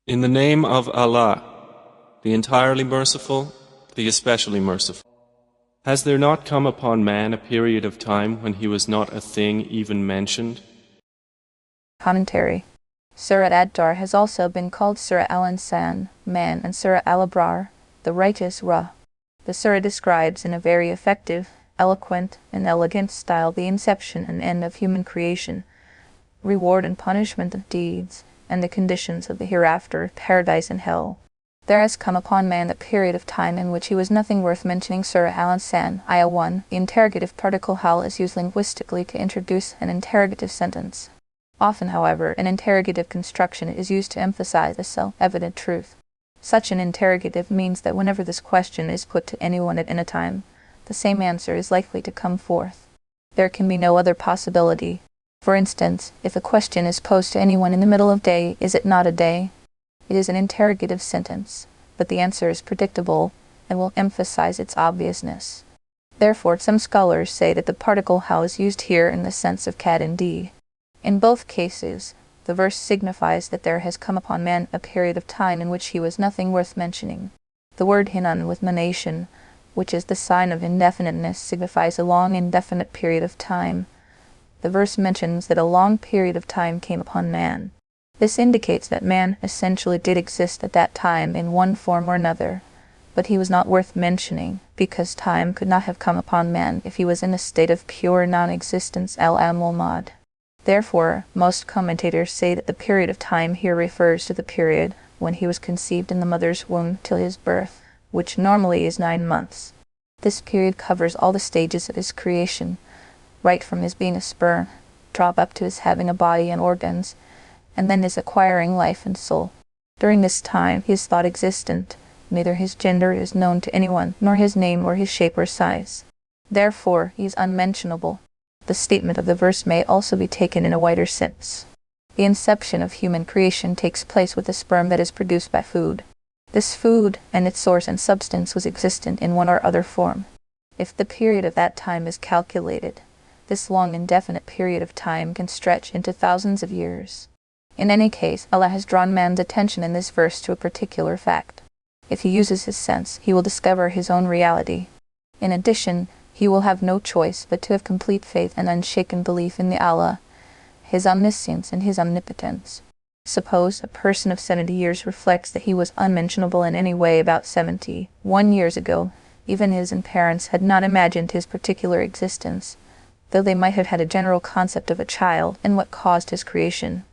In the name of Allah, the entirely merciful, the especially merciful. Has there not come upon man a period of time when he was not a thing even mentioned? Commentary. Surah Ad-Dar has also been called Surah Al-Insan, man, and Surah Al-Abrar, the righteous Ra. The surah describes in a very effective, eloquent, and elegant style the inception and end of human creation, reward and punishment of deeds, and the conditions of the hereafter, paradise and hell. There has come upon man a period of time in which he was nothing worth mentioning. Surah Al-Insan, Ayah 1. The interrogative particle hal is used linguistically to introduce an interrogative sentence. Often, however, an interrogative construction is used to emphasize a self-evident truth. Such an interrogative means that whenever this question is put to anyone at any time, the same answer is likely to come forth. There can be no other possibility. For instance, if a question is posed to anyone in the middle of day, is it not a day? It is an interrogative sentence, but the answer is predictable and will emphasize its obviousness. Therefore, some scholars say that the particle hal is used here in the sense of cat and d. In both cases, the verse signifies that there has come upon man a period of time in which he was nothing worth mentioning. The word hinan with manation, which is the sign of indefiniteness, signifies a long indefinite period of time. The verse mentions that a long period of time came upon man. This indicates that man essentially did exist at that time in one form or another, but he was not worth mentioning, because time could not have come upon man if he was in a state of pure non-existence al-amulmad. Therefore, most commentators say that the period of time here refers to the period when he was conceived in the mother's womb till his birth, which normally is 9 months. This period covers all the stages of his creation, right from his being a sperm, drop up to his having a body and organs, and then his acquiring life and soul. During this time he is thought existent, neither his gender is known to anyone, nor his name or his shape or size. Therefore he is unmentionable. The statement of the verse may also be taken in a wider sense. The inception of human creation takes place with the sperm that is produced by food. This food and its source and substance was existent in one or other form. If the period of that time is calculated, this long indefinite period of time can stretch into thousands of years. In any case, Allah has drawn man's attention in this verse to a particular fact. If he uses his sense, he will discover his own reality. In addition, he will have no choice but to have complete faith and unshaken belief in the Allah, his omniscience and his omnipotence. Suppose a person of 70 years reflects that he was unmentionable in any way about 71 years ago. Even his own parents had not imagined his particular existence, though they might have had a general concept of a child and what caused his creation.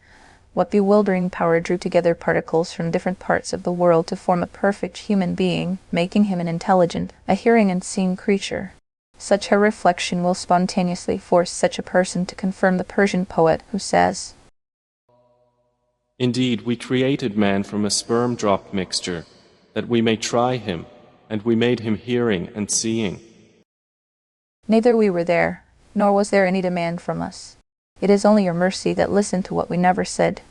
What bewildering power drew together particles from different parts of the world to form a perfect human being, making him an intelligent, a hearing and seeing creature? Such a reflection will spontaneously force such a person to confirm the Persian poet who says, Indeed, we created man from a sperm drop mixture, that we may try him, and we made him hearing and seeing. Neither we were there, nor was there any demand from us. It is only your mercy that listened to what we never said.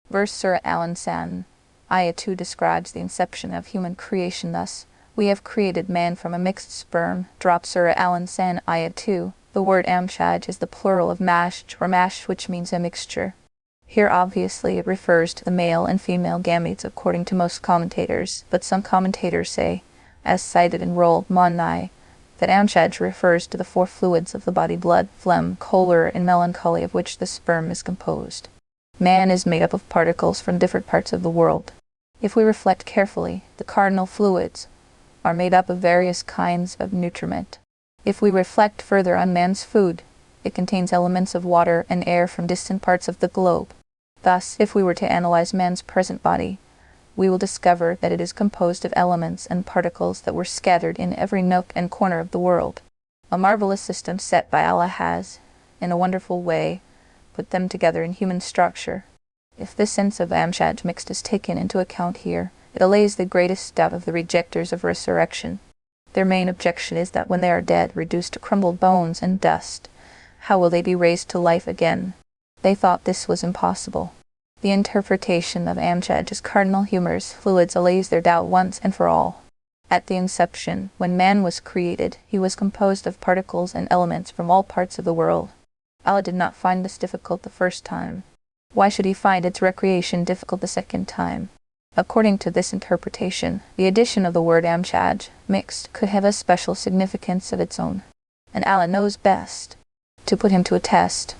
Verse Surah Al-Insan, Ayah 2 describes the inception of human creation thus: We have created man from a mixed sperm. Drop Surah Al-Insan, Ayah 2. The word amshaj is the plural of mashj or mash, which means a mixture. Here obviously it refers to the male and female gametes according to most commentators, but some commentators say, as cited in Rol Monai, that amshaj refers to the 4 fluids of the body: blood, phlegm, choler, and melancholy, of which the sperm is composed. Man is made up of particles from different parts of the world. If we reflect carefully, the cardinal fluids are made up of various kinds of nutriment. If we reflect further on man's food, it contains elements of water and air from distant parts of the globe. Thus, if we were to analyze man's present body, we will discover that it is composed of elements and particles that were scattered in every nook and corner of the world. A marvelous system set by Allah has, in a wonderful way, put them together in human structure. If this sense of amshaj mixed is taken into account here, it allays the greatest doubt of the rejectors of resurrection. Their main objection is that when they are dead, reduced to crumbled bones and dust, how will they be raised to life again? They thought this was impossible. The interpretation of amshaj as cardinal humors, fluids, allays their doubt once and for all. At the inception, when man was created, he was composed of particles and elements from all parts of the world. Allah did not find this difficult the first time. Why should he find its recreation difficult the second time? According to this interpretation, the addition of the word amshaj, mixed, could have a special significance of its own. And Allah knows best. To put him to a test.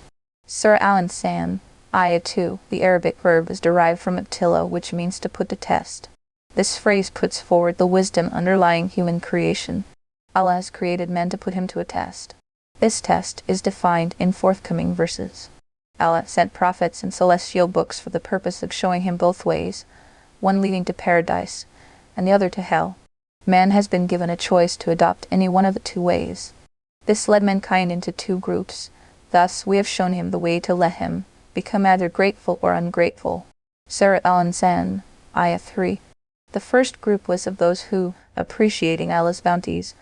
Surah Al-Insan, Ayah 2, the Arabic verb is derived from ibtila, which means to put to test. This phrase puts forward the wisdom underlying human creation. Allah has created man to put him to a test. This test is defined in forthcoming verses. Allah sent prophets and celestial books for the purpose of showing him both ways, one leading to paradise, and the other to hell. Man has been given a choice to adopt any one of the two ways. This led mankind into two groups. Thus, we have shown him the way to let him become either grateful or ungrateful. Surah Al-Insan, Ayah 3. The first group was of those who, appreciating Allah's bounties,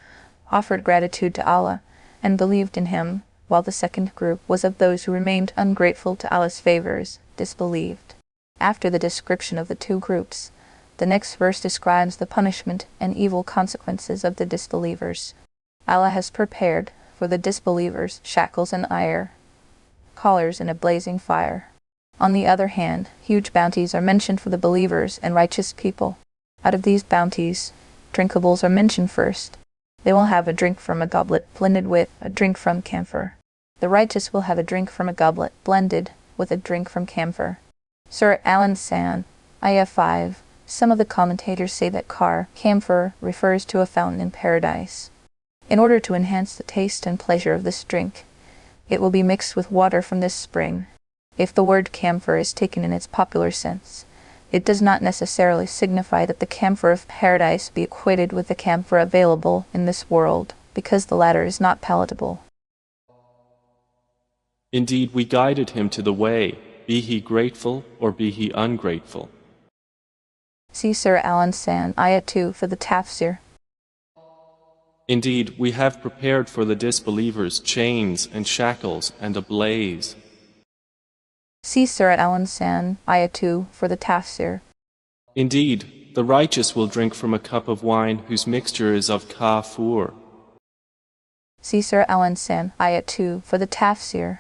offered gratitude to Allah and believed in him, while the second group was of those who remained ungrateful to Allah's favors, disbelieved. After the description of the two groups, the next verse describes the punishment and evil consequences of the disbelievers. Allah has prepared for the disbelievers shackles and ire, collars in a blazing fire. On the other hand, huge bounties are mentioned for the believers and righteous people. Out of these bounties, drinkables are mentioned first. They will have a drink from a goblet blended with a drink from camphor. The righteous will have a drink from a goblet blended with a drink from camphor. Surah Al-Insan, Ayah 5. Some of the commentators say that camphor refers to a fountain in paradise. In order to enhance the taste and pleasure of this drink, it will be mixed with water from this spring. If the word camphor is taken in its popular sense, it does not necessarily signify that the camphor of paradise be equated with the camphor available in this world, because the latter is not palatable. Indeed, we guided him to the way, be he grateful or be he ungrateful. See Surah Al-Insan, Ayah 2 for the Tafsir. Indeed, we have prepared for the disbelievers chains and shackles and a blaze. See Surah Al-Insan, Ayah 2 for the Tafsir. Indeed, the righteous will drink from a cup of wine whose mixture is of kafur. See Surah Al-Insan, Ayah 2 for the Tafsir.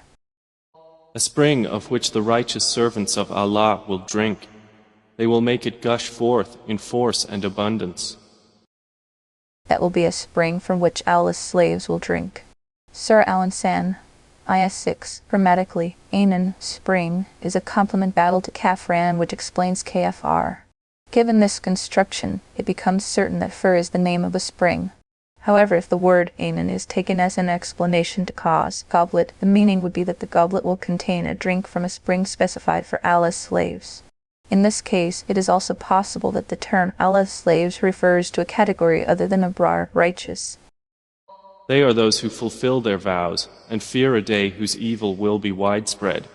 A spring of which the righteous servants of Allah will drink. They will make it gush forth in force and abundance. That will be a spring from which Allah's slaves will drink. Surah Al-Insan, Ayah 6. Grammatically, Ainan, spring, is a complement battle to Kafran, which explains KFR. Given this construction, it becomes certain that fur is the name of a spring. However, if the word Ainan is taken as an explanation to cause goblet, the meaning would be that the goblet will contain a drink from a spring specified for Allah's slaves. In this case, it is also possible that the term Allah's slaves refers to a category other than Abrar, righteous. They are those who fulfill their vows and fear a day whose evil will be widespread.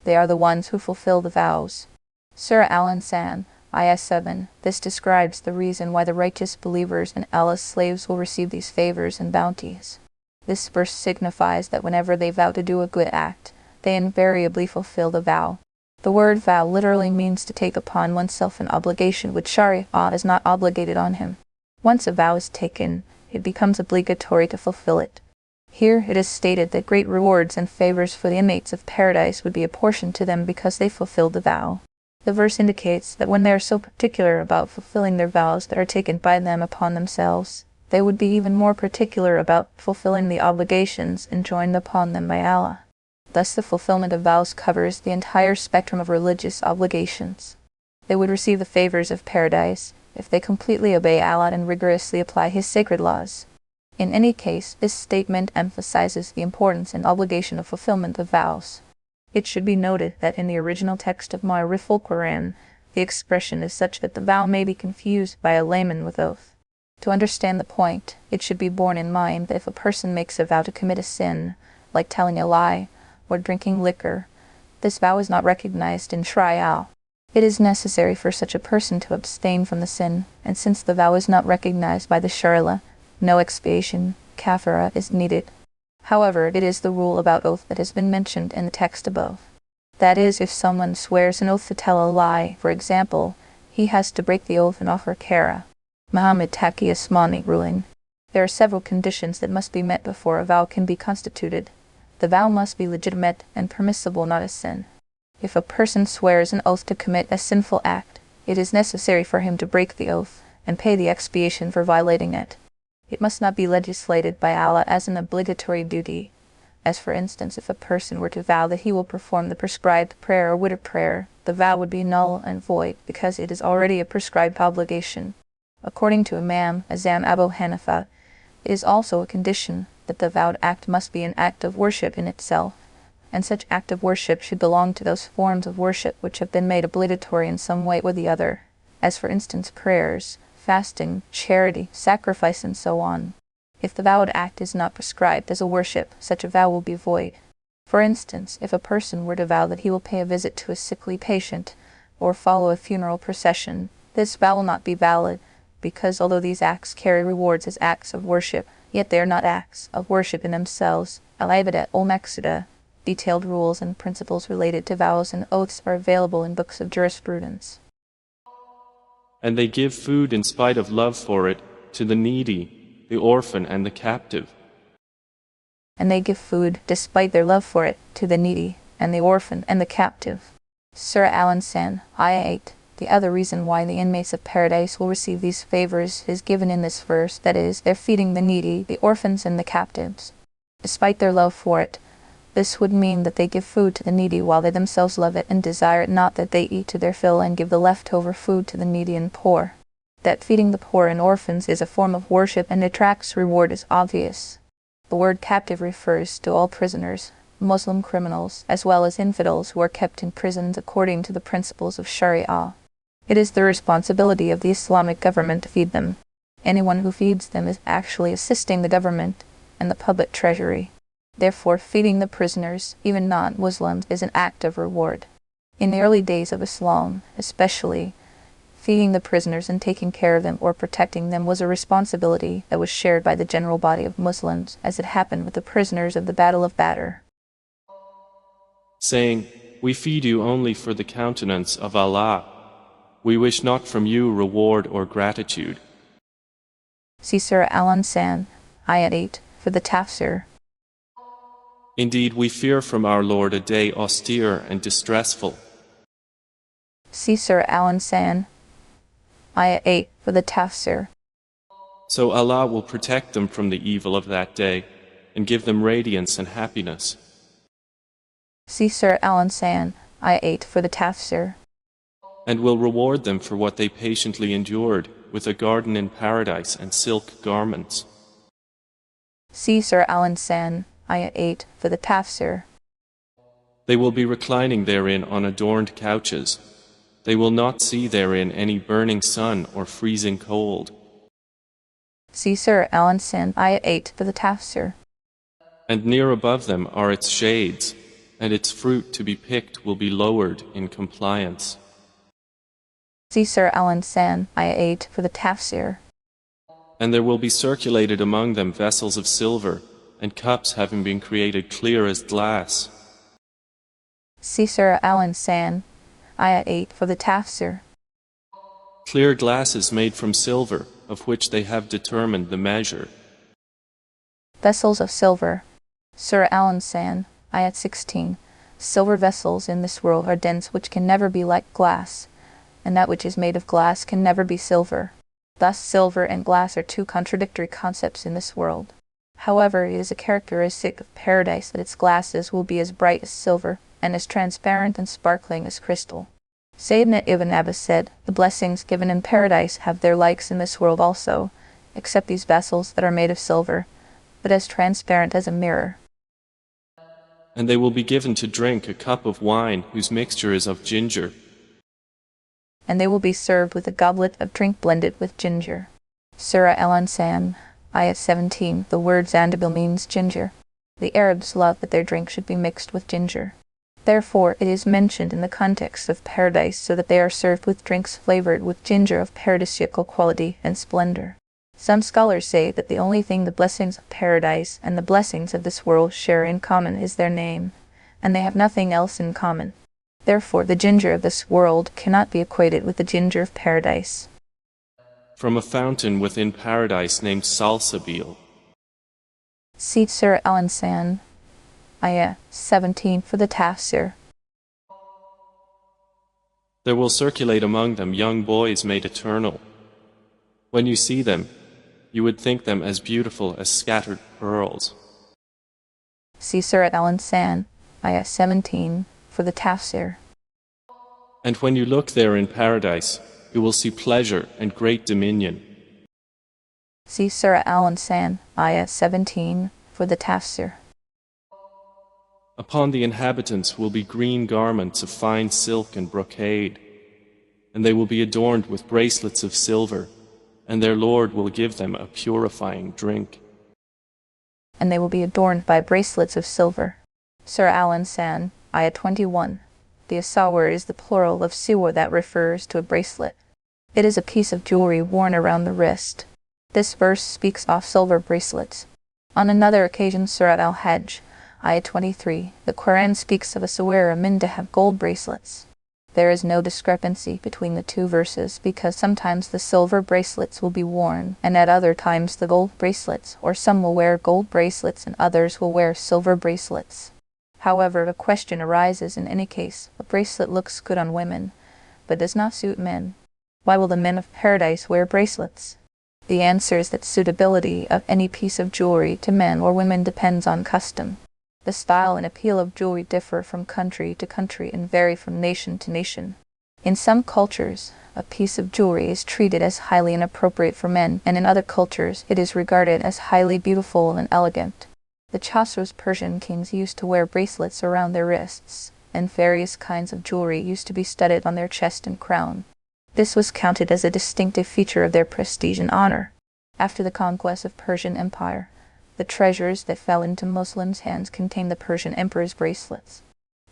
They are the ones who fulfill the vows. Surah Al-Insan, Ayah 7. This describes the reason why the righteous believers and Allah's slaves will receive these favors and bounties. This verse signifies that whenever they vow to do a good act, they invariably fulfill the vow. The word vow literally means to take upon oneself an obligation which Sharia is not obligated on him. Once a vow is taken, it becomes obligatory to fulfill it. Here it is stated that great rewards and favors for the inmates of paradise would be apportioned to them because they fulfilled the vow. The verse indicates that when they are so particular about fulfilling their vows that are taken by them upon themselves, they would be even more particular about fulfilling the obligations enjoined upon them by Allah. Thus the fulfillment of vows covers the entire spectrum of religious obligations. They would receive the favors of paradise if they completely obey Allah and rigorously apply His sacred laws. In any case, this statement emphasizes the importance and obligation of fulfillment of vows. It should be noted that in the original text of Maarif-ul-Qur'an, the expression is such that the vow may be confused by a layman with oath. To understand the point, it should be borne in mind that if a person makes a vow to commit a sin, like telling a lie, or drinking liquor, this vow is not recognized in Sharia. It is necessary for such a person to abstain from the sin, and since the vow is not recognized by the Sharia, no expiation, kafara, is needed. However, it is the rule about oath that has been mentioned in the text above. That is, if someone swears an oath to tell a lie, for example, he has to break the oath and offer kara. Muhammad Taqi Asmani ruling. There are several conditions that must be met before a vow can be constituted. The vow must be legitimate and permissible, not a sin. If a person swears an oath to commit a sinful act, it is necessary for him to break the oath and pay the expiation for violating it. It must not be legislated by Allah as an obligatory duty. As for instance, if a person were to vow that he will perform the prescribed prayer or witr prayer, the vow would be null and void because it is already a prescribed obligation. According to Imam Azam Abu Hanifa, it is also a condition that the vowed act must be an act of worship in itself, and such act of worship should belong to those forms of worship which have been made obligatory in some way or the other, as for instance prayers, fasting, charity, sacrifice, and so on. If the vowed act is not prescribed as a worship, such a vow will be void. For instance, if a person were to vow that he will pay a visit to a sickly patient, or follow a funeral procession, this vow will not be valid, because although these acts carry rewards as acts of worship, yet they are not acts of worship in themselves. Al-Ibadat ul-Maqsida. Detailed rules and principles related to vows and oaths are available in books of jurisprudence. And they give food in spite of love for it to the needy, the orphan, and the captive. And they give food, despite their love for it, to the needy, and the orphan, and the captive. Surah Al-Insan, Ayah 8. The other reason why the inmates of paradise will receive these favors is given in this verse, that is, they're feeding the needy, the orphans, and the captives. Despite their love for it, this would mean that they give food to the needy while they themselves love it and desire it not, that they eat to their fill and give the leftover food to the needy and poor. That feeding the poor and orphans is a form of worship and attracts reward is obvious. The word captive refers to all prisoners, Muslim criminals, as well as infidels who are kept in prisons according to the principles of Sharia. It is the responsibility of the Islamic government to feed them. Anyone who feeds them is actually assisting the government and the public treasury. Therefore, feeding the prisoners, even non-Muslims, is an act of reward. In the early days of Islam, especially, feeding the prisoners and taking care of them or protecting them was a responsibility that was shared by the general body of Muslims, as it happened with the prisoners of the Battle of Badr. Saying, "We feed you only for the countenance of Allah. We wish not from you reward or gratitude." See Surah Al-Insan, Ayat 8, for the Tafsir. Indeed, we fear from our Lord a day austere and distressful. See Surah Al-Insan, Ayah 8, for the Tafsir. So Allah will protect them from the evil of that day and give them radiance and happiness. See Surah Al-Insan, Ayah 8, for the Tafsir. And will reward them for what they patiently endured with a garden in paradise and silk garments. See Surah Al-Insan, Ayah 8, for the Tafsir. They will be reclining therein on adorned couches. They will not see therein any burning sun or freezing cold. See Surah Al-Insan, Ayah 8, for the Tafsir. And near above them are its shades, and its fruit to be picked will be lowered in compliance. See Surah Al-Insan, Ayah 8, for the Tafsir. And there will be circulated among them vessels of silver, and cups having been created clear as glass. See Surah Al-Insan, Ayah 8, for the Tafsir. Clear glasses made from silver, of which they have determined the measure. Vessels of silver. Surah Al-Insan, Ayat 16. Silver vessels in this world are dense which can never be like glass, and that which is made of glass can never be silver. Thus silver and glass are two contradictory concepts in this world. However, it is a characteristic of paradise that its glasses will be as bright as silver, and as transparent and sparkling as crystal. Sayyidina Ibn Abbas said, "The blessings given in paradise have their likes in this world also, except these vessels that are made of silver, but as transparent as a mirror." And they will be given to drink a cup of wine whose mixture is of ginger. And they will be served with a goblet of drink blended with ginger. Surah Al-Insan, Ayah 17. The word zanjabil means ginger. The Arabs love that their drink should be mixed with ginger. Therefore, it is mentioned in the context of paradise so that they are served with drinks flavored with ginger of paradisiacal quality and splendor. Some scholars say that the only thing the blessings of paradise and the blessings of this world share in common is their name, and they have nothing else in common. Therefore, the ginger of this world cannot be equated with the ginger of paradise. From a fountain within paradise named Salsabil. See Surah Al-Insan, Ayah 17 for the Tafsir. There will circulate among them young boys made eternal. When you see them, you would think them as beautiful as scattered pearls. See Surah Al-Insan, Ayah 17, for the Tafsir. And when you look there in paradise, you will see pleasure and great dominion. See Surah Al-Insan, Ayah 17, for the Tafsir. Upon the inhabitants will be green garments of fine silk and brocade, and they will be adorned with bracelets of silver, and their Lord will give them a purifying drink. And they will be adorned by bracelets of silver. Surah Al-Insan, Ayah 21. The asawar is the plural of siwa that refers to a bracelet. It is a piece of jewelry worn around the wrist. This verse speaks of silver bracelets. On another occasion, Surah Al-Hajj, Ayah 23, the Quran speaks of a sawara min dahab, gold bracelets. There is no discrepancy between the two verses because sometimes the silver bracelets will be worn, and at other times the gold bracelets, or some will wear gold bracelets and others will wear silver bracelets. However, the question arises in any case, a bracelet looks good on women, but does not suit men. Why will the men of paradise wear bracelets? The answer is that suitability of any piece of jewelry to men or women depends on custom. The style and appeal of jewelry differ from country to country and vary from nation to nation. In some cultures, a piece of jewelry is treated as highly inappropriate for men, and in other cultures it is regarded as highly beautiful and elegant. The Chaucer's Persian kings used to wear bracelets around their wrists, and various kinds of jewelry used to be studded on their chest and crown. This was counted as a distinctive feature of their prestige and honor. After the conquest of Persian Empire, the treasures that fell into Muslims' hands contained the Persian emperor's bracelets.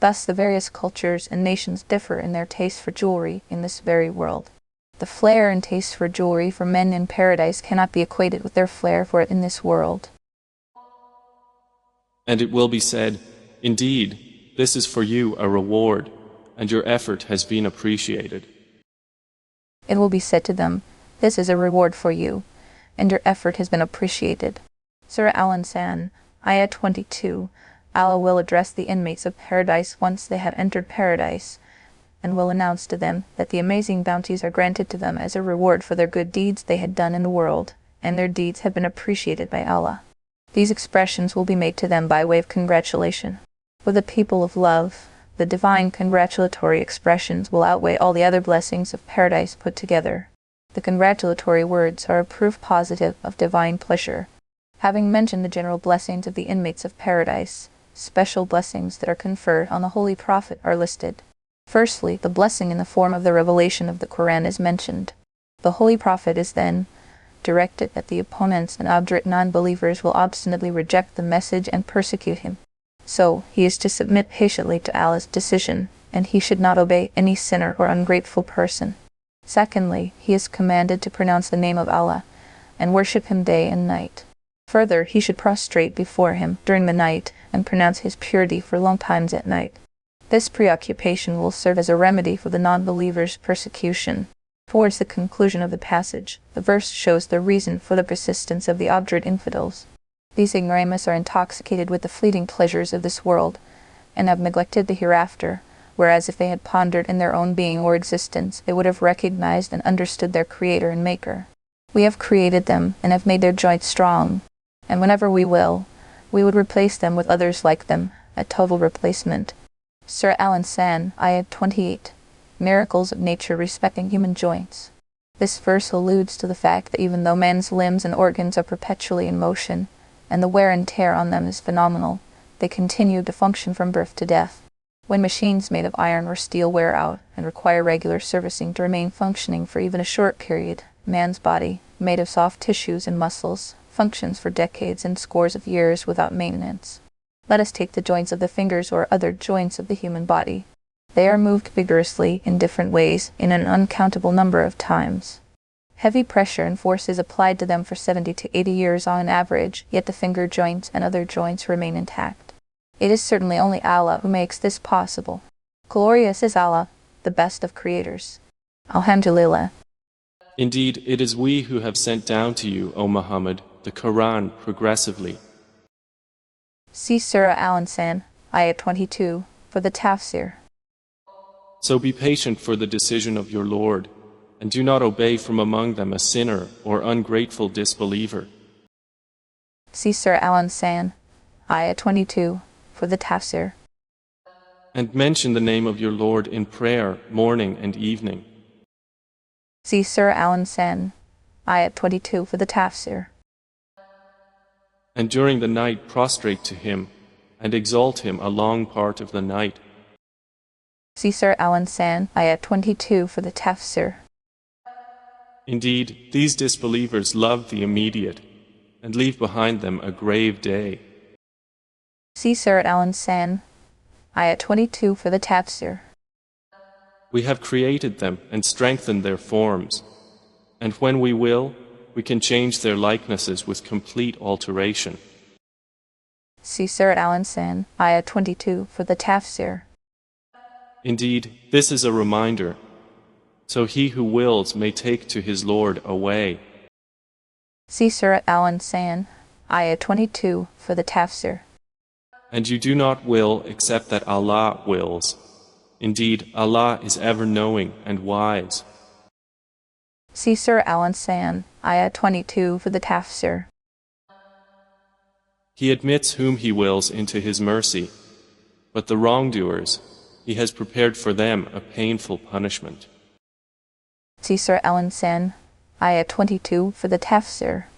Thus, the various cultures and nations differ in their taste for jewelry in this very world. The flair and taste for jewelry for men in paradise cannot be equated with their flair for it in this world. And it will be said, indeed, this is for you a reward, and your effort has been appreciated. It will be said to them, this is a reward for you, and your effort has been appreciated. Surah Al-Insan, Ayah 22, Allah will address the inmates of paradise once they have entered paradise, and will announce to them that the amazing bounties are granted to them as a reward for their good deeds they had done in the world, and their deeds have been appreciated by Allah. These expressions will be made to them by way of congratulation. For the people of love, the divine congratulatory expressions will outweigh all the other blessings of paradise put together. The congratulatory words are a proof positive of divine pleasure. Having mentioned the general blessings of the inmates of paradise, special blessings that are conferred on the Holy Prophet are listed. Firstly, the blessing in the form of the revelation of the Quran is mentioned. The Holy Prophet is then directed that the opponents and obdurate non-believers will obstinately reject the message and persecute him. So, he is to submit patiently to Allah's decision, and he should not obey any sinner or ungrateful person. Secondly, he is commanded to pronounce the name of Allah, and worship him day and night. Further, he should prostrate before him during the night, and pronounce his purity for long times at night. This preoccupation will serve as a remedy for the non-believer's persecution. Towards the conclusion of the passage, the verse shows the reason for the persistence of the obdurate infidels. These ignoramus are intoxicated with the fleeting pleasures of this world, and have neglected the hereafter, whereas if they had pondered in their own being or existence, they would have recognized and understood their Creator and Maker. We have created them, and have made their joints strong, and whenever we will, we would replace them with others like them, a total replacement. Surah Al-Insan, Ayah 28. Miracles of nature respecting human joints. This verse alludes to the fact that even though man's limbs and organs are perpetually in motion, and the wear and tear on them is phenomenal, they continue to function from birth to death. When machines made of iron or steel wear out and require regular servicing to remain functioning for even a short period, man's body, made of soft tissues and muscles, functions for decades and scores of years without maintenance. Let us take the joints of the fingers or other joints of the human body. They are moved vigorously in different ways in an uncountable number of times. Heavy pressure and force is applied to them for 70 to 80 years on average, yet the finger joints and other joints remain intact. It is certainly only Allah who makes this possible. Glorious is Allah, the best of creators. Alhamdulillah. Indeed, it is we who have sent down to you, O Muhammad, the Quran progressively. See Surah Al-Insan, Ayah 22, for the Tafsir. So be patient for the decision of your Lord, and do not obey from among them a sinner or ungrateful disbeliever. See Surah Al-Insan, Ayah 22, for the Tafsir. And mention the name of your Lord in prayer, morning and evening. See Surah Al-Insan, Ayah 22, for the Tafsir. And during the night prostrate to him, and exalt him a long part of the night. See Surah Al-Insan, Ayah 22, for the Tafsir. Indeed, these disbelievers love the immediate, and leave behind them a grave day. See Surah Al-Insan, Ayah 22, for the Tafsir. We have created them and strengthened their forms, and when we will, we can change their likenesses with complete alteration. See Surah Al-Insan, Ayah 22, for the Tafsir. Indeed, this is a reminder, so he who wills may take to his Lord a way. See Surah Al-Insan, Ayah 22, for the Tafsir. And you do not will except that Allah wills. Indeed, Allah is ever knowing and wise. See Surah Al-Insan, Ayah 22, for the Tafsir. He admits whom He wills into His mercy, but the wrongdoers, He has prepared for them a painful punishment. See Surah Al-Insan, Ayah 22, for the Tafsir.